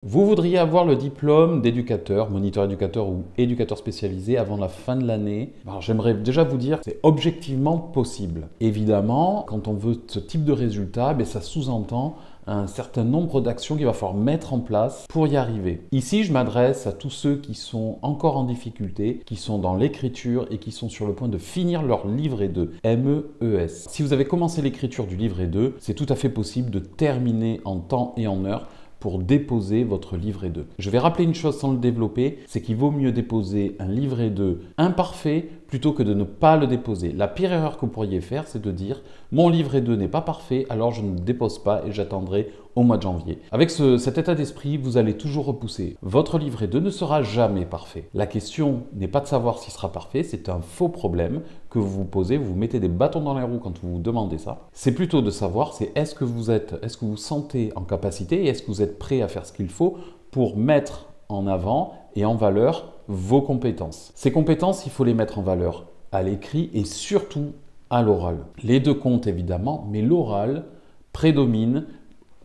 Vous voudriez avoir le diplôme d'éducateur, moniteur éducateur ou éducateur spécialisé avant la fin de l'année. Alors j'aimerais déjà vous dire que c'est objectivement possible. Évidemment, quand on veut ce type de résultat, ça sous-entend un certain nombre d'actions qu'il va falloir mettre en place pour y arriver. Ici, je m'adresse à tous ceux qui sont encore en difficulté, qui sont dans l'écriture et qui sont sur le point de finir leur livret 2, MEES. Si vous avez commencé l'écriture du livret 2, c'est tout à fait possible de terminer en temps et en heure pour déposer votre livret 2. Je vais rappeler une chose sans le développer, c'est qu'il vaut mieux déposer un livret 2 imparfait plutôt que de ne pas le déposer. La pire erreur que vous pourriez faire, c'est de dire « mon livret 2 n'est pas parfait, alors je ne le dépose pas et j'attendrai au mois de janvier ». Avec cet état d'esprit, vous allez toujours repousser. Votre livret 2 ne sera jamais parfait. La question n'est pas de savoir s'il sera parfait, c'est un faux problème que vous vous posez, vous mettez des bâtons dans les roues quand vous vous demandez ça. C'est plutôt de savoir, est-ce que vous vous sentez en capacité et est-ce que vous êtes prêt à faire ce qu'il faut pour mettre en avant et en valeur vos compétences. Ces compétences, il faut les mettre en valeur à l'écrit et surtout à l'oral. Les deux comptent évidemment, mais l'oral prédomine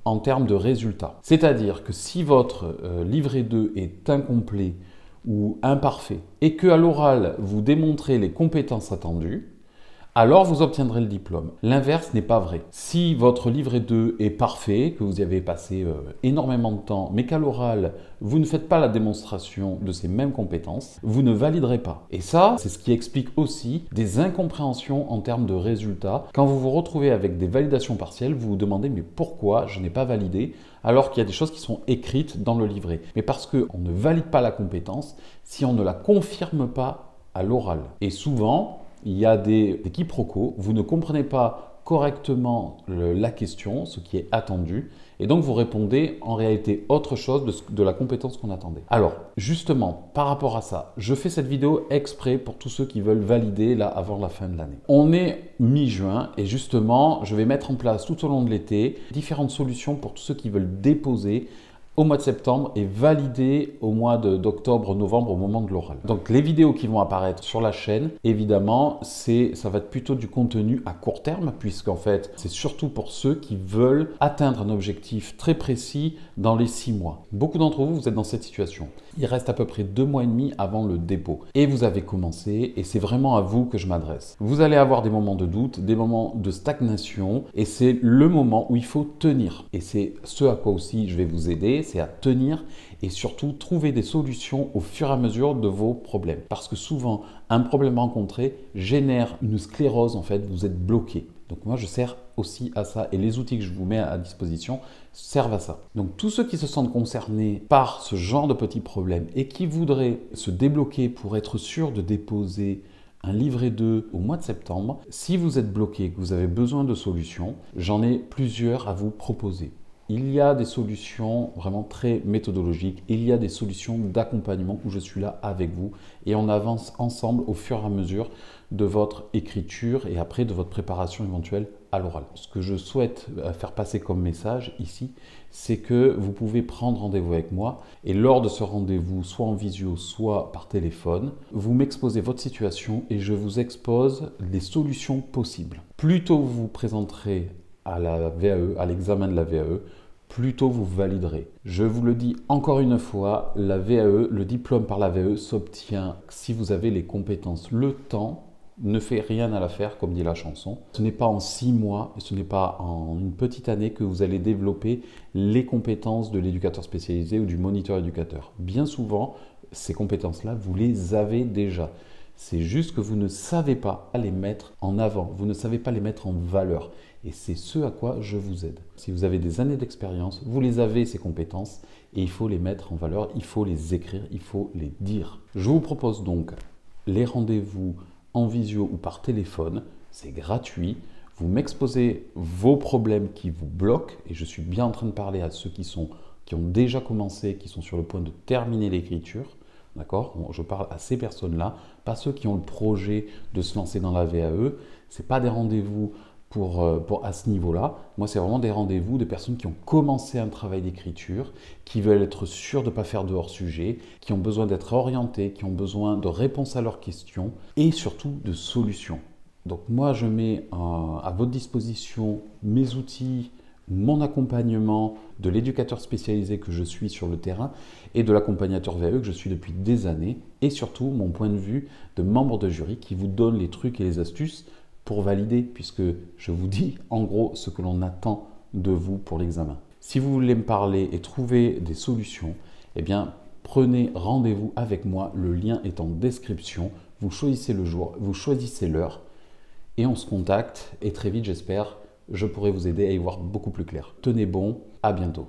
en termes de résultats. C'est-à-dire que si votre livret 2 est incomplet ou imparfait et qu'à l'oral, vous démontrez les compétences attendues, alors vous obtiendrez le diplôme. L'inverse n'est pas vrai. Si votre livret 2 est parfait, que vous y avez passé énormément de temps, mais qu'à l'oral, vous ne faites pas la démonstration de ces mêmes compétences, vous ne validerez pas. Et ça, c'est ce qui explique aussi des incompréhensions en termes de résultats. Quand vous vous retrouvez avec des validations partielles, vous vous demandez mais pourquoi je n'ai pas validé alors qu'il y a des choses qui sont écrites dans le livret. Mais parce qu'on ne valide pas la compétence si on ne la confirme pas à l'oral. Et souvent, il y a des quiproquos, vous ne comprenez pas correctement la question, ce qui est attendu, et donc vous répondez en réalité autre chose de la compétence qu'on attendait. Alors, justement, par rapport à ça, je fais cette vidéo exprès pour tous ceux qui veulent valider là avant la fin de l'année. On est mi-juin et justement, je vais mettre en place tout au long de l'été différentes solutions pour tous ceux qui veulent déposer au mois de septembre et valider au mois d'octobre, novembre au moment de l'oral. Donc les vidéos qui vont apparaître sur la chaîne, évidemment, ça va être plutôt du contenu à court terme puisqu'en fait, c'est surtout pour ceux qui veulent atteindre un objectif très précis dans les 6 mois. Beaucoup d'entre vous, vous êtes dans cette situation. Il reste à peu près 2 mois et demi avant le dépôt. Et vous avez commencé et c'est vraiment à vous que je m'adresse. Vous allez avoir des moments de doute, des moments de stagnation et c'est le moment où il faut tenir. Et c'est ce à quoi aussi je vais vous aider, c'est à tenir et surtout trouver des solutions au fur et à mesure de vos problèmes. Parce que souvent, un problème rencontré génère une sclérose en fait, vous êtes bloqué. Donc moi, je sers aussi à ça et les outils que je vous mets à disposition servent à ça. Donc tous ceux qui se sentent concernés par ce genre de petits problèmes et qui voudraient se débloquer pour être sûr de déposer un livret 2 au mois de septembre, si vous êtes bloqué, que vous avez besoin de solutions, j'en ai plusieurs à vous proposer. Il y a des solutions vraiment très méthodologiques, il y a des solutions d'accompagnement où je suis là avec vous et on avance ensemble au fur et à mesure de votre écriture et après de votre préparation éventuelle à l'oral. Ce que je souhaite faire passer comme message ici, c'est que vous pouvez prendre rendez-vous avec moi et lors de ce rendez-vous, soit en visio, soit par téléphone, vous m'exposez votre situation et je vous expose les solutions possibles. Plus tôt vous vous présenterez à la VAE, à l'examen de la VAE, plus tôt vous validerez. Je vous le dis encore une fois, la VAE, le diplôme par la VAE s'obtient si vous avez les compétences. Le temps ne fait rien à l'affaire, comme dit la chanson. Ce n'est pas en 6 mois, et ce n'est pas en une petite année que vous allez développer les compétences de l'éducateur spécialisé ou du moniteur éducateur. Bien souvent, ces compétences-là, vous les avez déjà. C'est juste que vous ne savez pas les mettre en avant, vous ne savez pas les mettre en valeur. Et c'est ce à quoi je vous aide. Si vous avez des années d'expérience, vous les avez, ces compétences, et il faut les mettre en valeur, il faut les écrire, il faut les dire. Je vous propose donc les rendez-vous en visio ou par téléphone, c'est gratuit. Vous m'exposez vos problèmes qui vous bloquent, et je suis bien en train de parler à ceux qui ont déjà commencé, qui sont sur le point de terminer l'écriture. D'accord? Je parle à ces personnes-là, pas ceux qui ont le projet de se lancer dans la VAE. Ce n'est pas des rendez-vous à ce niveau-là. Moi, c'est vraiment des rendez-vous de personnes qui ont commencé un travail d'écriture, qui veulent être sûrs de ne pas faire de hors-sujet, qui ont besoin d'être orientés, qui ont besoin de réponses à leurs questions et surtout de solutions. Donc moi, je mets à votre disposition mes outils, mon accompagnement, de l'éducateur spécialisé que je suis sur le terrain et de l'accompagnateur VAE que je suis depuis des années, et surtout mon point de vue de membre de jury qui vous donne les trucs et les astuces pour valider, puisque je vous dis en gros ce que l'on attend de vous pour l'examen. Si vous voulez me parler et trouver des solutions, eh bien prenez rendez-vous avec moi, le lien est en description, vous choisissez le jour, vous choisissez l'heure et on se contacte et très vite j'espère je pourrai vous aider à y voir beaucoup plus clair. Tenez bon, à bientôt.